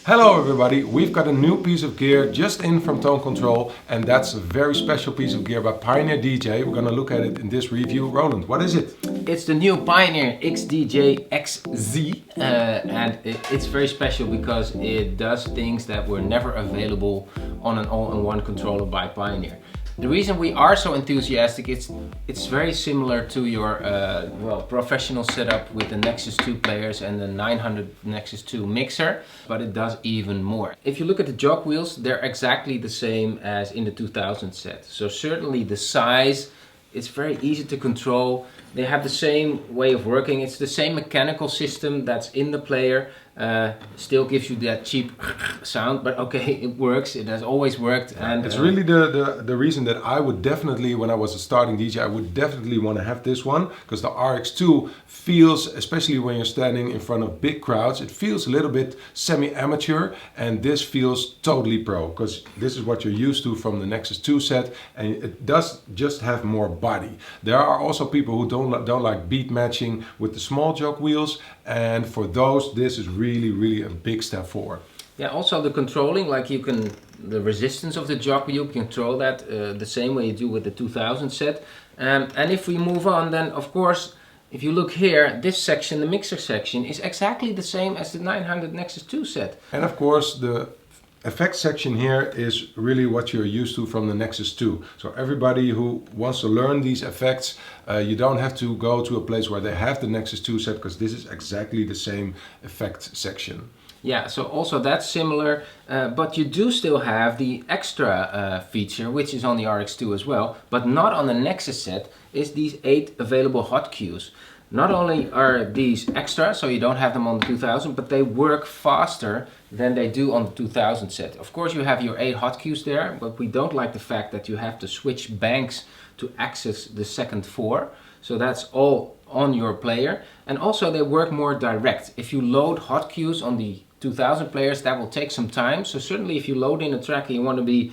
Hello everybody, we've got a new piece of gear just in from Tone Control, and that's a very special piece of gear by Pioneer DJ. We're gonna look at it in this review. Roland, what is it? It's the new Pioneer XDJ-XZ and it's very special because it does things that were never available on an all-in-one controller by Pioneer. The reason we are so enthusiastic, it's very similar to your professional setup with the Nexus 2 players and the 900 Nexus 2 mixer, but it does even more. If you look at the jog wheels, they're exactly the same as in the 2000 set. So certainly the size, it's very easy to control. They have the same way of working. It's the same mechanical system that's in the player. Still gives you that cheap sound, but okay, it works. It has always worked. And it's really the reason that I would definitely, when I was a starting DJ, I would definitely want to have this one, because the RX2 feels, especially when you're standing in front of big crowds, it feels a little bit semi-amateur, and this feels totally pro, because this is what you're used to from the Nexus 2 set, and it does just have more body. There are also people who don't like beat matching with the small jog wheels, and for those this is really a big step forward. Yeah, also the controlling, like the resistance of the jog wheel, you control that the same way you do with the 2000 set. And if we move on, then of course, if you look here, this section, the mixer section, is exactly the same as the 900 Nexus 2 set. And of course, the effects section here is really what you're used to from the Nexus 2. So everybody who wants to learn these effects, you don't have to go to a place where they have the Nexus 2 set, because this is exactly the same effect section. Yeah, so also that's similar, but you do still have the extra feature, which is on the RX2 as well, but not on the Nexus set, is these 8 available hot cues. Not only are these extra, so you don't have them on the 2000, but they work faster than they do on the 2000 set. Of course you have your 8 hotkeys there, but we don't like the fact that you have to switch banks to access the second 4. So that's all on your player. And also they work more direct. If you load hotkeys on the 2000 players, that will take some time. So certainly if you load in a track and you want to be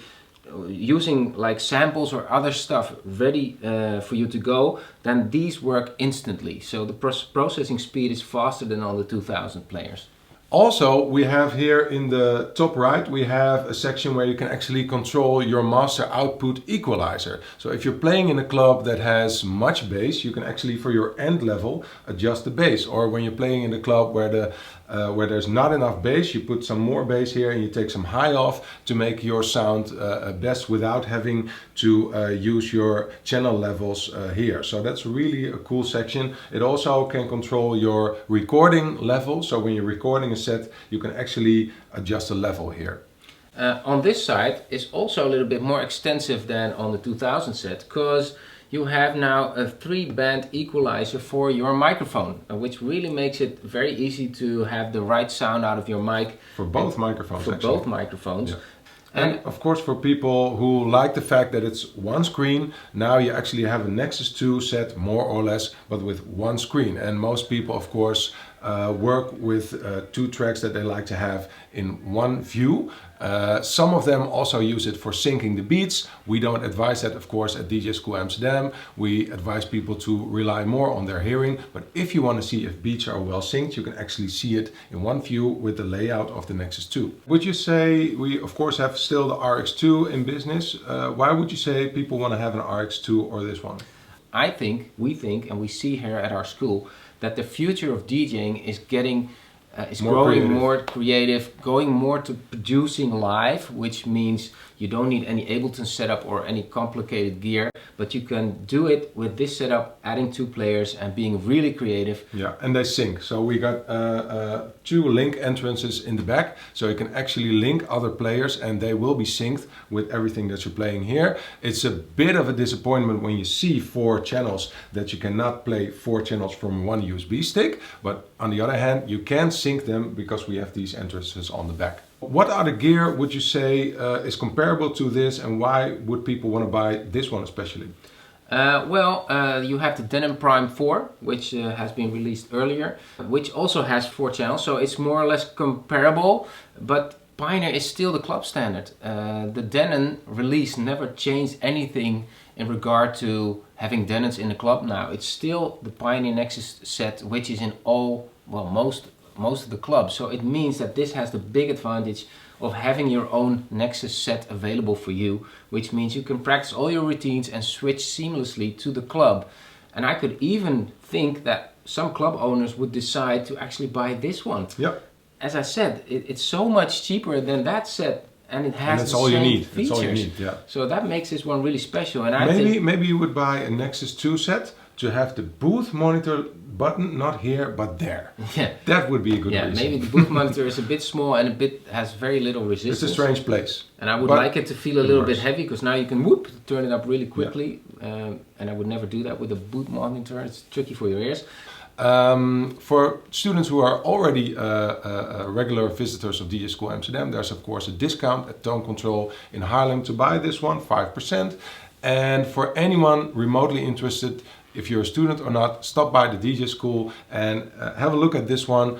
using like samples or other stuff ready for you to go, then these work instantly. So the processing speed is faster than on the 2000 players. Also, we have here in the top right, we have a section where you can actually control your master output equalizer. So if you're playing in a club that has much bass, you can actually, for your end level, adjust the bass. Or when you're playing in a club where there's not enough bass, you put some more bass here and you take some high off to make your sound best without having to use your channel levels here. So that's really a cool section. It also can control your recording level. So when you're recording a set, you can actually adjust the level here. On this side is also a little bit more extensive than on the 2000 set, because you have now a 3-band equalizer for your microphone, which really makes it very easy to have the right sound out of your mic. For both microphones, both microphones. Yeah. And of course, for people who like the fact that it's one screen, now you actually have a Nexus 2 set, more or less, but with one screen. And most people, of course, work with 2 tracks that they like to have in one view. Some of them also use it for syncing the beats. We don't advise that, of course, at DJ School Amsterdam. We advise people to rely more on their hearing. But if you want to see if beats are well synced, you can actually see it in one view with the layout of the Nexus 2. Would you say, we of course have still the RX2 in business. Why would you say people want to have an RX2 or this one? We think, and we see here at our school, that the future of DJing is growing more creative, going more to producing live, which means you don't need any Ableton setup or any complicated gear, but you can do it with this setup, adding 2 players and being really creative. Yeah, and they sync. So we got 2 link entrances in the back, so you can actually link other players and they will be synced with everything that you're playing here. It's a bit of a disappointment when you see 4 channels that you cannot play 4 channels from one USB stick, but on the other hand, you can sync them because we have these entrances on the back. What other gear would you say is comparable to this, and why would people want to buy this one especially? You have the Denon Prime 4, which has been released earlier, which also has 4 channels, so it's more or less comparable, but Pioneer is still the club standard. The Denon release never changed anything in regard to having Denons in the club now. It's still the Pioneer Nexus set, which is in most most of the clubs. So it means that this has the big advantage of having your own Nexus set available for you, which means you can practice all your routines and switch seamlessly to the club. And I could even think that some club owners would decide to actually buy this one. Yeah. As I said, it's so much cheaper than that set, and it has the all you same need. features. That's all you need. Yeah. So that makes this one really special. And I think Maybe you would buy a Nexus 2 set to have the booth monitor button not here but there. yeah, That would be a good yeah, reason. maybe the booth monitor is a bit small and has very little resistance. It's a strange place. And I would But like it to feel a little bit works. heavy, because now you can whoop, turn it up really quickly. And I would never do that with a boot monitor. It's tricky for your ears. For students who are already regular visitors of DJ School Amsterdam, there's of course a discount at Tone Control in Haarlem to buy this one, 5%. And for anyone remotely interested, if you're a student or not, stop by the DJ School and have a look at this one.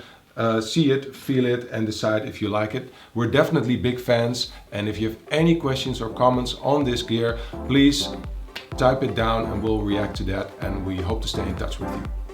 See it, feel it, and decide if you like it. We're definitely big fans, and if you have any questions or comments on this gear, please type it down and we'll react to that, and we hope to stay in touch with you.